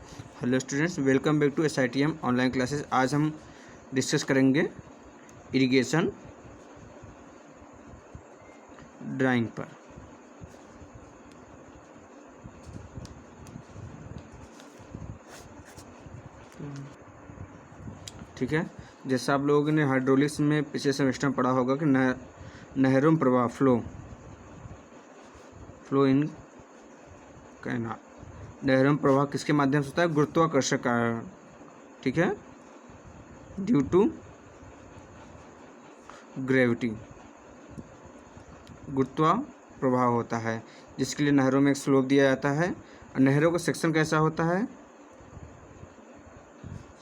Hello students, welcome back to SITM online classes. आज हम discuss करेंगे इरिगेशन ड्राइंग पर। ठीक है, जैसा आप लोगों ने हाइड्रोलिक्स में पिछले सेमेस्टर में पढ़ा होगा कि नहरों में प्रवाह फ्लो इन कैनाल। नहरों में प्रवाह किसके माध्यम से होता है? गुरुत्वाकर्षण कारण। ठीक है, ड्यू टू ग्रेविटी गुरुत्वा प्रभाव होता है, जिसके लिए नहरों में एक स्लोप दिया जाता है। और नहरों का सेक्शन कैसा होता है?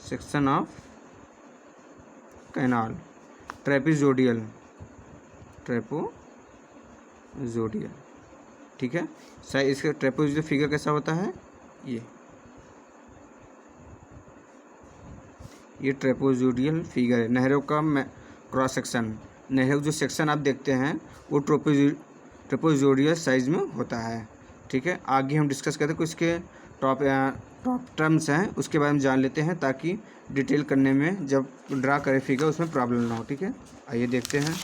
Section of canal trapezoidal. ठीक है, सही। इसका ट्रेपेजोडियल फिगर कैसा होता है? ये ट्रेपेजोडियल फिगर है नहरों का क्रॉस सेक्शन। नहरों जो सेक्शन आप देखते हैं वो ट्रेपेजोडियल साइज में होता है। ठीक है, आगे हम डिस्कस करते हैं कुछ इसके टॉप टर्म्स हैं, उसके बारे में जान लेते हैं ताकि डिटेल करने में जब ड्रा करें फिगर उसमें प्रॉब्लम ना हो। ठीक है, आइए देखते हैं।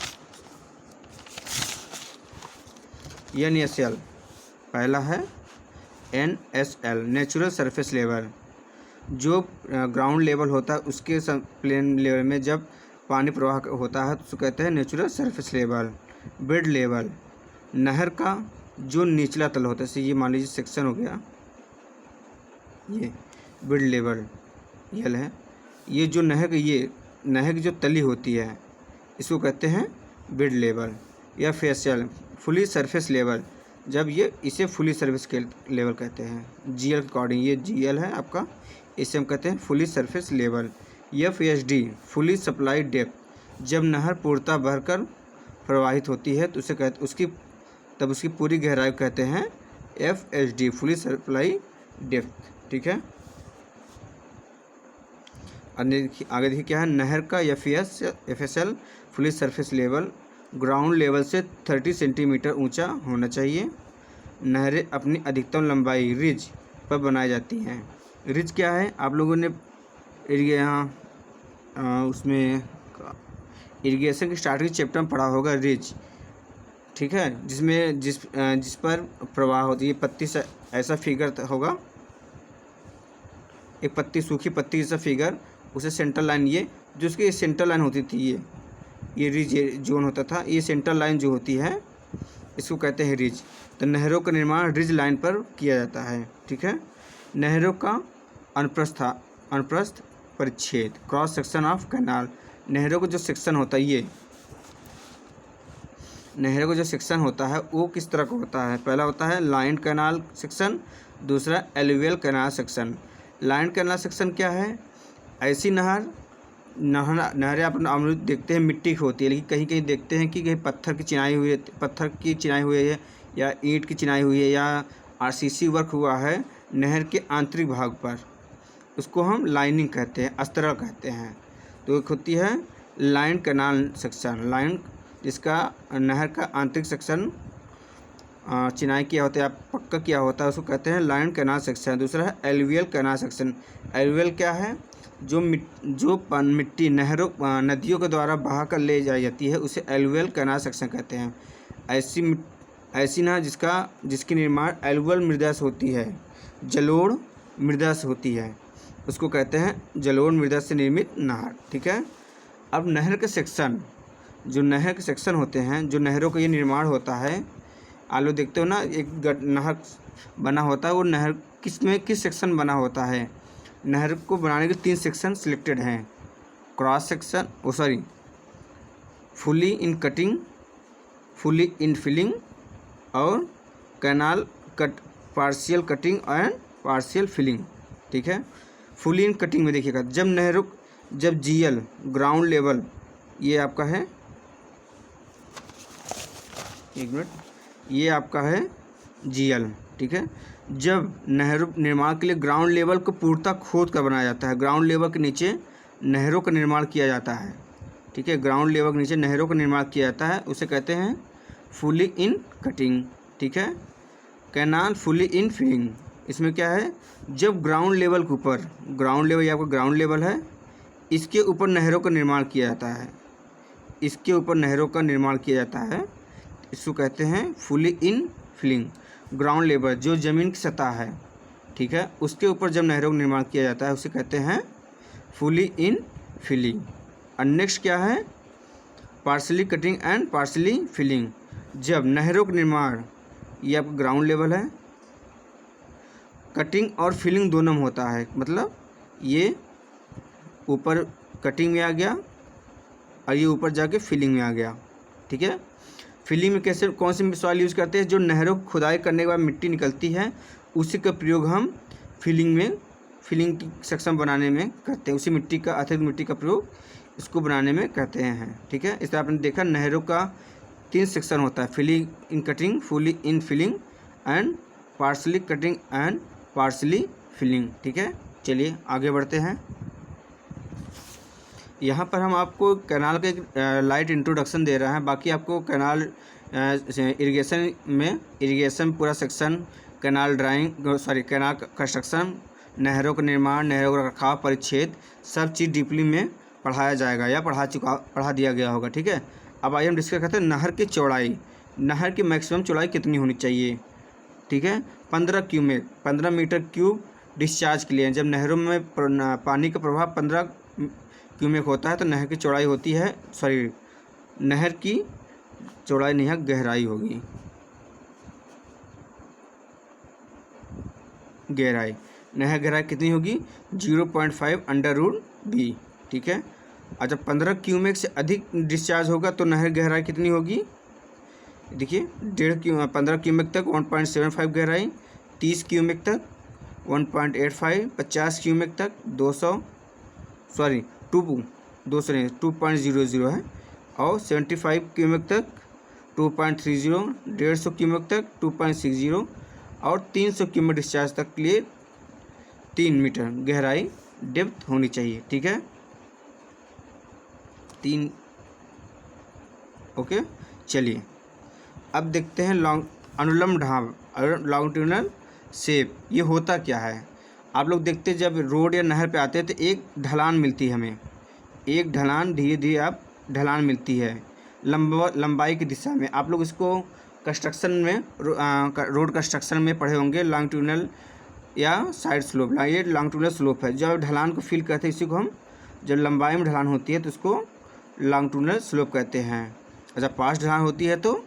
NSL पहला है NSL नेचुरल सरफेस लेवल। जो ग्राउंड लेवल होता है उसके प्लेन लेवल में जब पानी प्रवाह होता है तो उसको कहते हैं natural surface level. Bed level नहर का जो निचला तल होता है, जैसे ये मान लीजिए सेक्शन हो गया, ये बेड लेवल यल है। ये जो नहर की जो तली होती है इसको कहते हैं बेड लेवल या फेशियल फुली सरफेस लेवल। जब ये इसे फुली सरफेस के लेवल कहते हैं, GL के अकॉर्डिंग। ये GL है आपका, इसे हम कहते हैं fully surface level. FSD fully supply depth. जब नहर पूर्णतः भरकर प्रवाहित होती है तो उसे कहते उसकी पूरी गहराई कहते हैं FSD फुली सप्लाई डेप्थ। ठीक है, आगे देखिए क्या है। नहर का FSL fully surface level ground level से 30 सेंटीमीटर ऊंचा होना चाहिए। नहरें अपनी अधिकतम लंबाई रिज पर बनाई जाती हैं। रिज क्या है? आप लोगों ने यहाँ उसमें इरिगेशन की स्टार्टिंग चैप्टर में पढ़ा होगा रिज। ठीक है, जिस पर प्रवाह होती है। पत्ती से ऐसा फिगर होगा, एक पत्ती, सूखी पत्ती जैसा फिगर, उसे सेंट्रल लाइन, ये जो उसकी सेंट्रल लाइन होती थी, ये रिज जोन होता था। ये सेंट्रल लाइन जो होती है इसको कहते हैं रिज। तो नहरों का निर्माण रिज लाइन पर किया जाता है। ठीक है, नहरों का अनुप्रस्थ परिच्छेद क्रॉस सेक्शन ऑफ कैनाल। नहरों का जो सेक्शन होता है, ये नहरों का जो सेक्शन होता है वो किस तरह का होता है? पहला होता है लाइन कैनाल सेक्शन, दूसरा alluvial canal section. Line canal section क्या है? ऐसी नहरें आप देखते हैं मिट्टी की होती है, लेकिन कहीं कहीं देखते हैं कि कहीं पत्थर की चिनाई हुई है या ईंट की चिनाई हुई है या RCC वर्क हुआ है नहर के आंतरिक भाग पर। उसको हम लाइनिंग कहते हैं, अस्तर कहते हैं। तो एक होती है लाइन कैनाल सेक्शन, लाइन जिसका नहर का आंतरिक सेक्शन चिनाई किया होता है या पक्का किया होता है, उसको कहते हैं लाइन कैनाल सेक्शन। दूसरा है एलुवियल कैनाल सेक्शन। एलुवियल क्या है? जो मिट्टी नदियों के द्वारा बहा कर ले जाई जाती है उसे एलुवियल कैनाल सेक्शन कहते हैं। ऐसी नहर जिसकी निर्माण एलुवियल मृदा से होती है, जलोढ़ मृदा से होती है, उसको कहते हैं जलोढ़ मृदा से निर्मित नहर। ठीक है, अब नहर के सेक्शन, जो नहर के सेक्शन होते हैं, जो नहरों का ये निर्माण होता है, आप लोग देखते हो ना, एक नहर बना होता है, वो नहर किस सेक्शन बना होता है? नहर को बनाने के 3 सेक्शन सिलेक्टेड हैं। Cross section, fully in cutting, fully in filling और canal cut, partial cutting and partial filling. ठीक है, फुली इन कटिंग में देखिएगा, जब GL ग्राउंड लेवल, ये आपका है, एक मिनट, ये आपका है GL। ठीक है, जब नहरों निर्माण के लिए ग्राउंड लेवल को पूर्णतः खोद कर बनाया जाता है, ग्राउंड लेवल के नीचे नहरों का निर्माण किया जाता है। ठीक है, ग्राउंड लेवल के नीचे नहरों का निर्माण किया जाता है, उसे कहते हैं फुली इन कटिंग। ठीक है, कैनाल फुली इन फिलिंग, इसमें क्या है, जब ग्राउंड लेवल के ऊपर, ग्राउंड लेवल या आपका ग्राउंड लेवल है, इसके ऊपर नहरों का निर्माण किया जाता है, इसके ऊपर नहरों का निर्माण किया जाता है, इसको कहते हैं fully in filling. Ground level जो ज़मीन की सतह है, ठीक है, उसके ऊपर जब नहरों का निर्माण किया जाता है उसे कहते हैं फुली इन फिलिंग। और नेक्स्ट क्या है, partially cutting and partially filling. जब नहरों का निर्माण, ये आपका ग्राउंड लेवल है, कटिंग और फिलिंग दोनों में होता है, मतलब ये ऊपर कटिंग में आ गया और ये ऊपर जाके फिलिंग में आ गया, ठीक है। फिलिंग में कैसे, कौन सी सॉइल यूज़ करते हैं, जो नहरों को खुदाई करने के बाद मिट्टी निकलती है उसी का प्रयोग हम फिलिंग में, फिलिंग की सेक्शन बनाने में करते हैं, उसी मिट्टी का, अतिरिक्त मिट्टी का प्रयोग इसको बनाने में करते हैं, ठीक है। इस तरह आपने देखा नहरों का 3 सेक्शन होता है, filling in cutting, fully in filling and partially cutting and partially filling, ठीक है। चलिए आगे बढ़ते हैं। यहाँ पर हम आपको कैनाल का एक लाइट इंट्रोडक्शन दे रहे हैं, बाकी आपको कैनाल इरिगेशन में, इरिगेशन पूरा section, canal drawing, sorry canal construction, नहरों का निर्माण, नहरों का रखाव, परिच्छेद, सब चीज़ डीपली में पढ़ाया जाएगा या पढ़ा दिया गया होगा, ठीक है। अब आइए हम डिस्कस करते हैं नहर की चौड़ाई। नहर की मैक्सिमम चौड़ाई कितनी होनी चाहिए, ठीक है। 15 मीटर क्यूब डिस्चार्ज के लिए, जब नहरों में पानी का प्रवाह 15 क्यूबिक होता है तो नहर की चौड़ाई होती है, सॉरी नहर की चौड़ाई नहीं है, गहराई होगी, गहराई, नहर गहराई कितनी होगी, 0.5 √b, ठीक है। और जब 15 क्यूबिक से अधिक डिस्चार्ज होगा तो नहर गहराई कितनी होगी, देखिए 15 क्यूबिक तक 1.75 गहराई, 30 क्यूबिक तक 1.85, 50 क्यूबिक तक 200 है, और 75 क्यूबिक तक 2.30, 150 क्यूबिक तक 2.60 और 300 क्यूबिक डिस्चार्ज तक के लिए 3 मीटर गहराई डेप्थ होनी चाहिए, ठीक है। 3, ओके। चलिए अब देखते हैं अनुलंब ढाब, लॉन्गिट्यूडनल शेप, ये होता क्या है। आप लोग देखते हैं जब रोड या नहर पे आते हैं तो एक ढलान मिलती है हमें, एक ढलान, धीरे धीरे आप ढलान मिलती है लंबाई की दिशा में। आप लोग इसको कंस्ट्रक्शन में, रोड कंस्ट्रक्शन में पढ़े होंगे, लॉन्गिट्यूडनल या साइड स्लोप, ये लॉन्गिट्यूडनल स्लोप है। जब ढलान को फील करते हैं इसी को हम, जब लंबाई में ढलान होती है तो उसको लॉन्गिट्यूडनल स्लोप कहते हैं, और जब पास ढलान होती है तो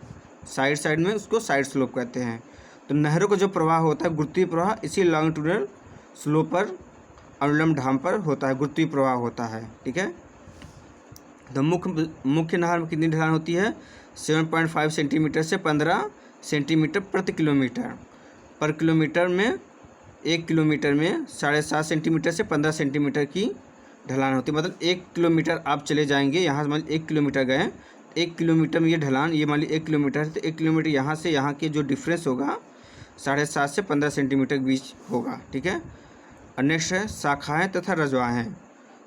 साइड में उसको साइड स्लोप कहते हैं। तो नहरों का जो प्रवाह होता है गुरुत्वीय प्रवाह, इसी लॉन्गिट्यूडनल स्लोप पर, अनुलंब ढाब पर होता है, गुरुत्वीय प्रवाह होता है, ठीक है। तो मुख्य नहर में कितनी ढलान होती है, 7.5 सेंटीमीटर से 15 सेंटीमीटर प्रति किलोमीटर। पर किलोमीटर में, 1 किलोमीटर में 7.5 सेंटीमीटर से 15 सेंटीमीटर की ढलान होती है। मतलब 1 किलोमीटर आप चले जाएंगे, यहाँ से मान 1 किलोमीटर गए, 1 किलोमीटर में ये ढलान, ये मान ली 1 किलोमीटर है तो 1 किलोमीटर यहाँ से यहाँ के जो डिफरेंस होगा 7.5 से 15 सेंटीमीटर के बीच होगा, ठीक है। और नेक्स्ट है शाखाएँ तथा रजवाएँ।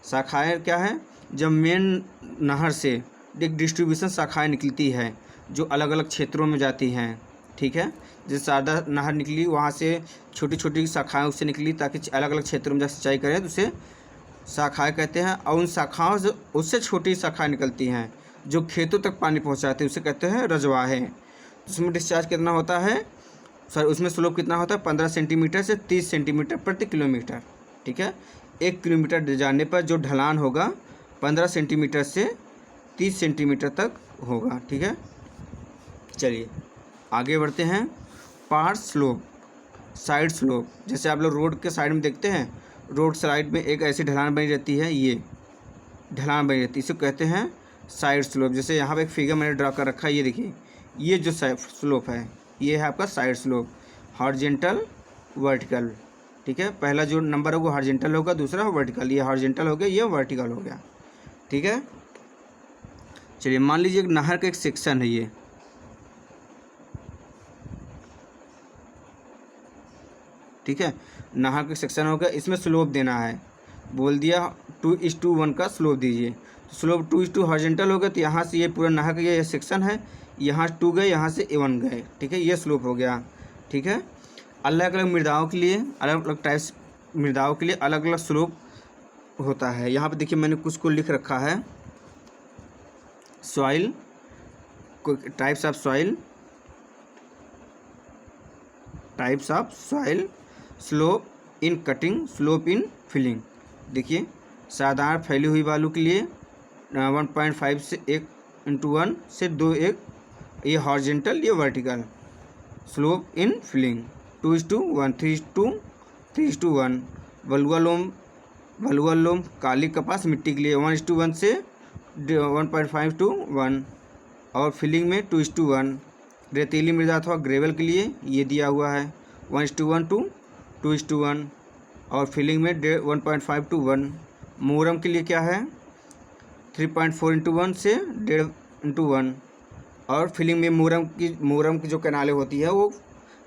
शाखाएँ क्या है, जब मेन नहर से एक डिस्ट्रीब्यूशन शाखाएँ निकलती है जो अलग अलग क्षेत्रों में जाती हैं, ठीक है। जैसे शारदा नहर निकली, वहाँ से छोटी छोटी शाखाएँ उससे निकली ताकि अलग अलग क्षेत्रों में जब सिंचाई करें तो उसे शाखाएँ कहते हैं। और उन शाखाओं से उससे छोटी शाखाएँ निकलती हैं जो खेतों तक पानी पहुँचाते हैं, उसे कहते हैं रजवाहें। उसमें डिस्चार्ज कितना होता है, उसमें स्लोप कितना होता है, 15 सेंटीमीटर से 30 सेंटीमीटर प्रति किलोमीटर, ठीक है। 1 किलोमीटर जाने पर जो ढलान होगा 15 सेंटीमीटर से 30 सेंटीमीटर तक होगा, ठीक है। चलिए आगे बढ़ते हैं। पार्ट स्लोप, साइड स्लोप, जैसे आप लोग रोड के साइड में देखते हैं, रोड साइड में एक ऐसी ढलान बनी रहती है, ये ढलान बनी रहती है, इसे कहते हैं साइड स्लोप। जैसे यहाँ पे एक फिगर मैंने ड्रा कर रखा है, ये देखिए, ये जो साइड स्लोप है ये है आपका साइड स्लोप, हॉरिजॉन्टल वर्टिकल, ठीक है। पहला जो नंबर होगा हॉरिजॉन्टल होगा, दूसरा वर्टिकल, ये हॉरिजॉन्टल हो गया, ये वर्टिकल हो गया, ठीक है। चलिए मान लीजिए एक नहर का एक सेक्शन है, ये ठीक है, नहर का सेक्शन होगा, इसमें स्लोप देना है, बोल दिया 2:1 का स्लोप दीजिए। तो स्लोप 2:2 हॉरिजॉन्टल होगा, तो यहाँ से ये पूरा नहर का ये सेक्शन है, यहाँ 2 गए, यहाँ से 1 गए, ठीक है, ये स्लोप हो गया, ठीक है। अलग अलग मृदाओं के लिए, अलग अलग टाइप्स मृदाओं के लिए अलग अलग स्लोप होता है। यहाँ पे देखिए मैंने कुछ को लिख रखा है, soil, types of soil, types of soil, slope in cutting, slope in filling. देखिए साधारण फैली हुई बालू के लिए 1.5 से 1:1 से 2:1, ये हॉरिजेंटल, ये वर्टिकल। Slope in filling 2:1, 3:1। बलुआ लोम काली कपास मिट्टी के लिए 1:1 से 1.5 to 1, और फिलिंग में 2:1। रेतीली मृदा अथवा ग्रेवल के लिए ये दिया हुआ है 1:1 to 2:1, और फिलिंग में 1.5 to 1। मोरम के लिए क्या है 3.4:1 से 1.5:1, और फिलिंग में मोरम की जो कैनालें होती है वो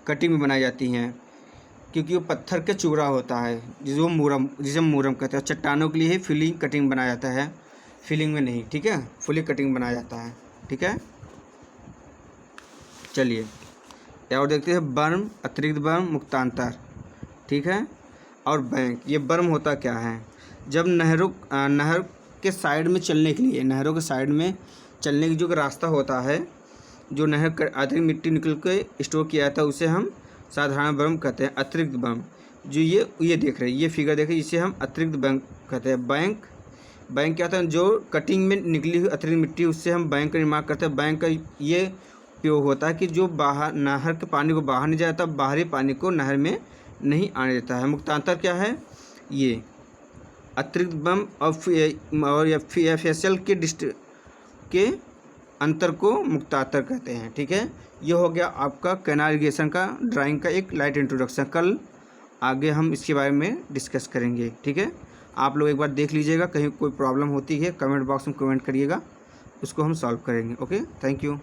कटिंग में बनाई जाती हैं, क्योंकि वो पत्थर के चूरा होता है जिसे मोरम कहते हैं। चट्टानों के लिए ही फिलिंग कटिंग बनाया जाता है, फिलिंग में नहीं, ठीक है, फुली कटिंग बनाया जाता है, ठीक है। चलिए और देखते हैं बर्म, अतिरिक्त बर्म, मुक्तांतर, ठीक है, और बैंक। ये बर्म होता क्या है, जब नहर के साइड में चलने के लिए, नहरों के साइड में चलने की जो रास्ता होता है, जो नहर का अतिरिक्त मिट्टी निकल के स्टोर किया जाता है, उसे हम साधारण बर्म कहते हैं। अतिरिक्त बर्म जो ये देख रहे हैं, ये फिगर देख रहे हैं, इसे हम अतिरिक्त बैंक कहते हैं। बैंक क्या होता है, जो कटिंग में निकली हुई अतिरिक्त मिट्टी, उससे हम बैंक का निर्माण करते हैं। बैंक का ये उपयोग होता है कि जो बाहर नहर के पानी को बाहर नहीं जाता, बाहरी पानी को नहर में नहीं आने देता है। मुक्तांतर क्या है, ये अतिरिक्त बम और एफएसएल के अंतर को मुक्तांतर कहते हैं, ठीक है। ये हो गया आपका कैनाल इरिगेशन का ड्राइंग का एक लाइट इंट्रोडक्शन। कल आगे हम इसके बारे में डिस्कस करेंगे, ठीक है। आप लोग एक बार देख लीजिएगा, कहीं कोई प्रॉब्लम होती है कमेंट बॉक्स में कमेंट करिएगा, उसको हम सॉल्व करेंगे। Okay, thank you.